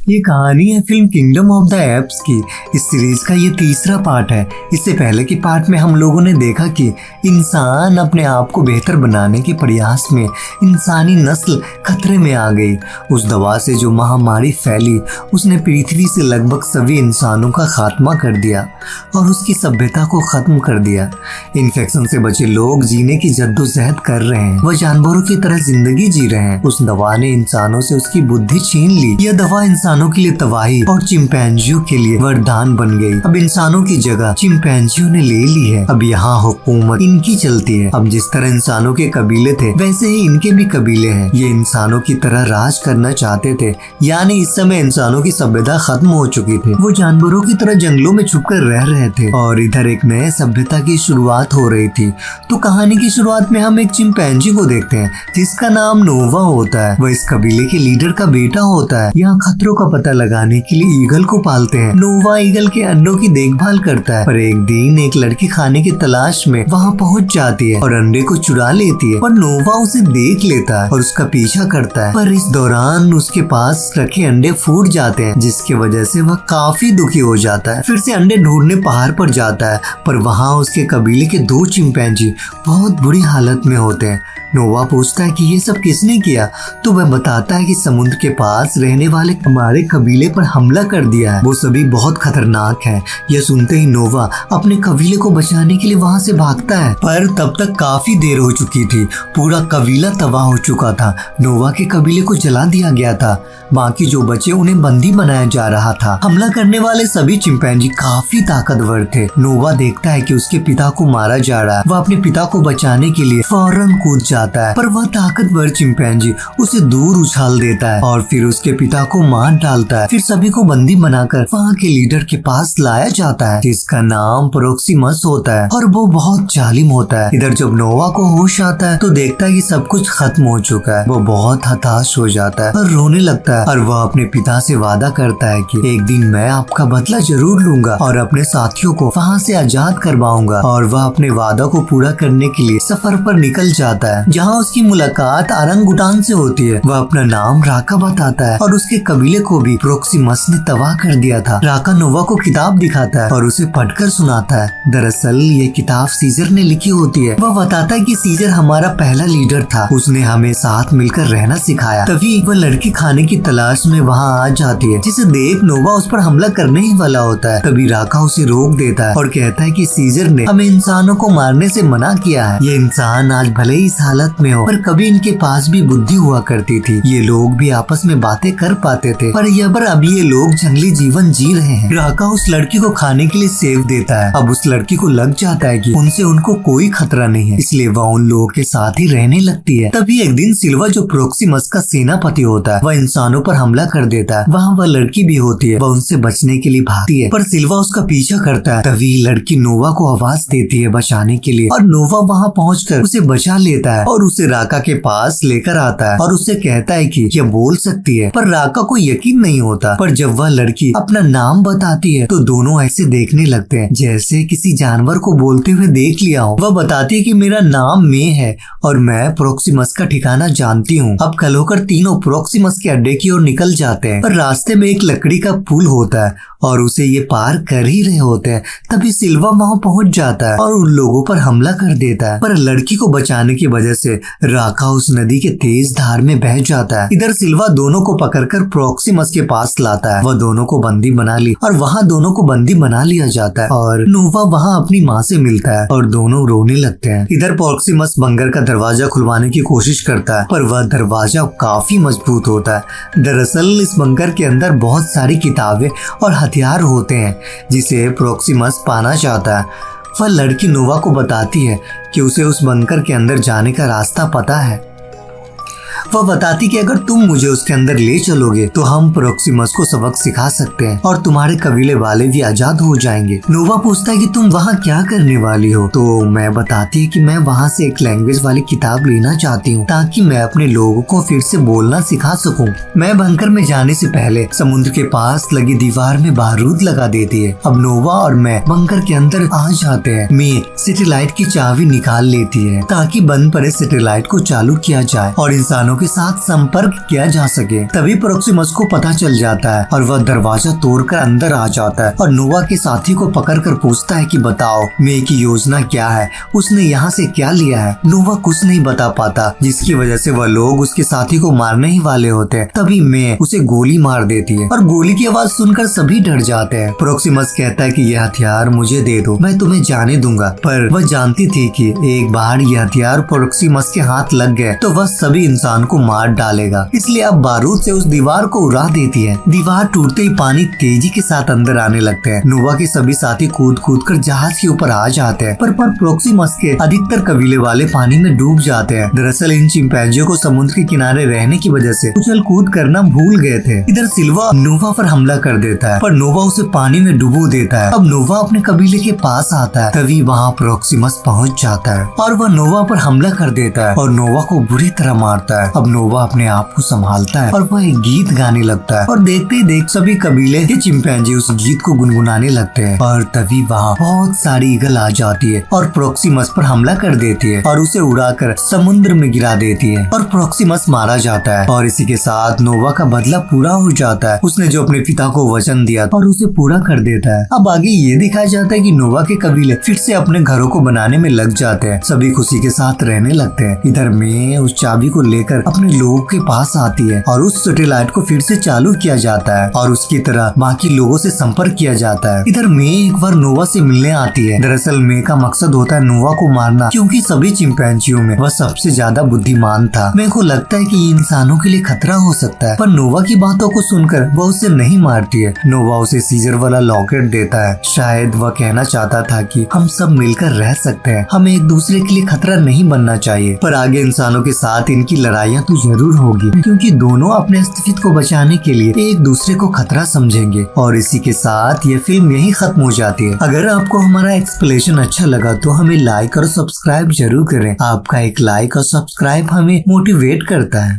ये कहानी है film kingdom of the apps की। इस सीरीज का ये तीसरा पार्ट है। इससे पहले के पार्ट में हम लोगों ने देखा कि इंसान अपने आप को बेहतर बनाने के प्रयास में इंसानी नस्ल खतरे में आ गई। उस दवा से जो महामारी फैली उसने पृथ्वी से लगभग सभी इंसानों का खात्मा कर दिया और उसकी सभ्यता को खत्म कर दिया। इन्फेक्शन से बचे लोग जीने की जद्दोजहद कर रहे हैं, वह जानवरों की तरह जिंदगी जी रहे हैं। उस दवा ने इंसानों से उसकी बुद्धि छीन ली। यह दवा इंसानों के लिए तबाही और चिंपैंजियों के लिए वरदान बन गई। अब इंसानों की जगह चिंपैंजियों ने ले ली है। अब यहाँ हुकूमत इनकी चलती है। अब जिस तरह इंसानों के कबीले थे वैसे ही इनके भी कबीले हैं। ये इंसानों की तरह राज करना चाहते थे, यानी इस समय इंसानों की सभ्यता खत्म हो चुकी थी। वो जानवरों की तरह जंगलों में छुपकर रह रहे थे और इधर एक नए सभ्यता की शुरुआत हो रही थी। तो कहानी की शुरुआत में हम एक चिंपैंजी को देखते हैं जिसका नाम नोवा होता है। वह इस कबीले के लीडर का बेटा होता है। यहाँ खतरों का पता लगाने के लिए ईगल को पालते हैं। नोवा ईगल के अंडों की देखभाल करता है, पर एक दिन एक लड़की खाने की तलाश में वहाँ पहुँच जाती है और अंडे को चुरा लेती है। पर नोवा उसे देख लेता है और उसका पीछा करता है, पर इस दौरान उसके पास रखे अंडे फूट जाते हैं जिसकी वजह से वह काफी दुखी हो जाता है। फिर से अंडे ढूंढने पहाड़ पर जाता है, पर वहाँ उसके कबीले के 2 चिंपैंजी बहुत बुरी हालत में होते हैं। नोवा पूछता है कि ये सब किसने किया, तो वह बताता है कि समुद्र के पास रहने वाले हमारे कबीले पर हमला कर दिया है। वो सभी बहुत खतरनाक हैं। यह सुनते ही नोवा अपने कबीले को बचाने के लिए वहाँ से भागता है, पर तब तक काफी देर हो चुकी थी। पूरा कबीला तबाह हो चुका था। नोवा के कबीले को जला दिया गया था। बाकी जो बचे उन्हें बंदी बनाया जा रहा था। हमला करने वाले सभी चिंपैंजी काफी ताकतवर थे। नोवा देखता है कि उसके पिता को मारा जा रहा है। वह अपने पिता को बचाने के लिए फौरन कूद जाता है, पर वह ताकतवर चिंपैंजी उसे दूर उछाल देता है और फिर उसके पिता को मार डालता है। फिर सभी को बंदी बनाकर वहाँ के लीडर के पास लाया जाता है जिसका नाम प्रोक्सिमस होता है और वो बहुत जालिम होता है। इधर जब नोवा को होश आता है तो देखता है कि सब कुछ खत्म हो चुका है। वो बहुत हताश हो जाता है और रोने लगता है और वह अपने पिता से वादा करता है कि एक दिन मैं आपका बदला जरूर लूंगा और अपने साथियों को वहाँ से आजाद करवाऊंगा। और वह अपने वादा को पूरा करने के लिए सफर पर निकल जाता है जहाँ उसकी मुलाकात ओरंगुटान से होती है। वह अपना नाम राका बताता है और उसके कबीले को भी प्रोक्सिमस ने तबाह कर दिया था। राका नोवा को किताब दिखाता है और उसे पढ़कर सुनाता है। दरअसल ये किताब सीजर ने लिखी होती है। वह बताता है कि सीजर हमारा पहला लीडर था, उसने हमें साथ मिलकर रहना सिखाया। तभी वह लड़की खाने की तलाश में वहाँ आ जाती है, जिसे देख नोवा उस पर हमला करने ही वाला होता है। तभी राका उसे रोक देता है और कहता है कि सीजर ने हमें इंसानों को मारने से मना किया है। ये इंसान आज भले ही इस हालत में हो, पर कभी इनके पास भी बुद्धि हुआ करती थी। ये लोग भी आपस में बातें कर पाते थे, पर अभी ये लोग जंगली जीवन जी रहे हैं। राका उस लड़की को खाने के लिए सेव देता है। अब उस लड़की को लग जाता है कि उनसे उनको कोई खतरा नहीं है, इसलिए वह उन लोगों के साथ ही रहने लगती है। तभी एक दिन सिल्वा जो प्रोक्सिमस का सेनापति होता है वह इंसानों पर हमला कर देता है। वहाँ वह लड़की भी होती है। वह उनसे बचने के लिए भागती है, पर सिल्वा उसका पीछा करता है। तभी लड़की नोवा को आवाज देती है बचाने के लिए और नोवा वहाँ पहुँचकर उसे बचा लेता है और उसे राका के पास लेकर आता है और उससे कहता है कि यह बोल सकती है। पर राका को यकीन नहीं होता। पर जब वह लड़की अपना नाम बताती है तो दोनों ऐसे देखने लगते हैं जैसे किसी जानवर को बोलते हुए देख लिया हो। वह बताती है कि मेरा नाम मे है और मैं प्रोक्सिमस का ठिकाना जानती हूँ। अब कल होकर तीनों प्रोक्सिमस के अड्डे की ओर निकल जाते हैं, पर रास्ते में एक लकड़ी का पुल होता है और उसे ये पार कर ही रहे होते हैं। तभी सिल्वा वहाँ पहुँच जाता है और उन लोगों पर हमला कर देता है, पर लड़की को बचाने की वजह से राका उस नदी के तेज धार में बह जाता है। इधर सिल्वा दोनों को पकड़कर प्रोक्सिमस के पास लाता है। वह दोनों को बंदी बना ली और वहाँ दोनों को बंदी बना लिया जाता है और नोवा वहाँ अपनी माँ से मिलता है और दोनों रोने लगते हैं। इधर प्रोक्सिमस बंकर का दरवाजा खुलवाने की कोशिश करता है, पर वह दरवाजा काफी मजबूत होता है। दरअसल इस बंकर के अंदर बहुत सारी किताबें और हथियार होते हैं जिसे प्रोक्सिमस पाना चाहता है। वह लड़की नोवा को बताती है कि उसे उस बंकर के अंदर जाने का रास्ता पता है। वह बताती कि अगर तुम मुझे उसके अंदर ले चलोगे तो हम प्रोक्सिमस को सबक सिखा सकते हैं और तुम्हारे कबीले वाले भी आजाद हो जाएंगे। नोवा पूछता है कि तुम वहाँ क्या करने वाली हो, तो मैं बताती है कि मैं वहाँ से एक लैंग्वेज वाली किताब लेना चाहती हूँ ताकि मैं अपने लोगों को फिर से बोलना सिखा सकूँ। मैं बंकर में जाने से पहले समुद्र के पास लगी दीवार में बारूद लगा देती है। अब नोवा और मैं बंकर के अंदर आ जाते हैं। मैं सैटेलाइट की चाबी निकाल लेती है ताकि बंद पड़े सैटेलाइट को चालू किया जाए और इंसान इंसानों के साथ संपर्क किया जा सके। तभी प्रोक्सिमस को पता चल जाता है और वह दरवाजा तोड़कर अंदर आ जाता है और नोवा के साथी को पकड़कर पूछता है कि बताओ मे की योजना क्या है, उसने यहाँ से क्या लिया है। नोवा कुछ नहीं बता पाता, जिसकी वजह से वह लोग उसके साथी को मारने ही वाले होते हैं। तभी मे उसे गोली मार देती है और गोली की आवाज सुनकर सभी डर जाते हैं। प्रोक्सिमस कहता है कि यह हथियार मुझे दे दो, मैं तुम्हें जाने दूंगा। पर वह जानती थी कि एक बार यह हथियार प्रोक्सिमस के हाथ लग गए तो वह सभी इंसान को मार डालेगा, इसलिए अब बारूद से उस दीवार को उड़ा देती है। दीवार टूटते ही पानी तेजी के साथ अंदर आने लगते हैं। नोवा के सभी साथी कूद कूद कर जहाज के ऊपर आ जाते हैं, पर प्रोक्सिमस के अधिकतर कबीले वाले पानी में डूब जाते हैं। दरअसल इन चिंपैंजियों को समुद्र के किनारे रहने की वजह से उछल कूद करना भूल गए थे। इधर सिल्वा नोवा पर हमला कर देता है, पर नोवा उसे पानी में डुबो देता है। अब नोवा अपने कबीले के पास आता है, तभी वहाँ प्रोक्सिमस पहुँच जाता है और वह नोवा पर हमला कर देता है और नोवा को बुरी तरह मारता है। अब नोवा अपने आप को संभालता है और वह एक गीत गाने लगता है और देखते ही देख सभी कबीले के चिंपैंजी उस गीत को गुनगुनाने लगते हैं। और तभी वहाँ बहुत सारी ईगल आ जाती है और प्रोक्सिमस पर हमला कर देती है और उसे उड़ाकर समुद्र में गिरा देती है और प्रोक्सिमस मारा जाता है। और इसी के साथ नोवा का बदला पूरा हो जाता है। उसने जो अपने पिता को वचन दिया और उसे पूरा कर देता है। अब आगे ये दिखाया जाता है कि नोवा के कबीले फिर से अपने घरों को बनाने में लग जाते हैं। सभी खुशी के साथ रहने लगते हैं। इधर मे उस चाबी को लेकर अपने लोगों के पास आती है और उस सैटेलाइट को फिर से चालू किया जाता है और उसकी तरह बाकी लोगों से संपर्क किया जाता है। इधर मे एक बार नोवा से मिलने आती है। दरअसल मे का मकसद होता है नोवा को मारना, क्योंकि सभी चिंपैंजियों में वह सबसे ज्यादा बुद्धिमान था। मे को लगता है कि ये इंसानों के लिए खतरा हो सकता है, पर नोवा की बातों को सुनकर वह उसे नहीं मारती है। नोवा उसे सीजर वाला लॉकेट देता है। शायद वह कहना चाहता था कि हम सब मिलकर रह सकते हैं, हमें एक दूसरे के लिए खतरा नहीं बनना चाहिए। पर आगे इंसानों के साथ इनकी लड़ाइयाँ तो जरूर होगी, क्योंकि दोनों अपने अस्तित्व को बचाने के लिए एक दूसरे को खतरा समझेंगे। और इसी के साथ ये फिल्म यही खत्म हो जाती है। अगर आपको हमारा एक्सप्लेनेशन अच्छा लगा तो हमें लाइक और सब्सक्राइब जरूर करें। आपका एक लाइक और सब्सक्राइब हमें मोटिवेट करता है।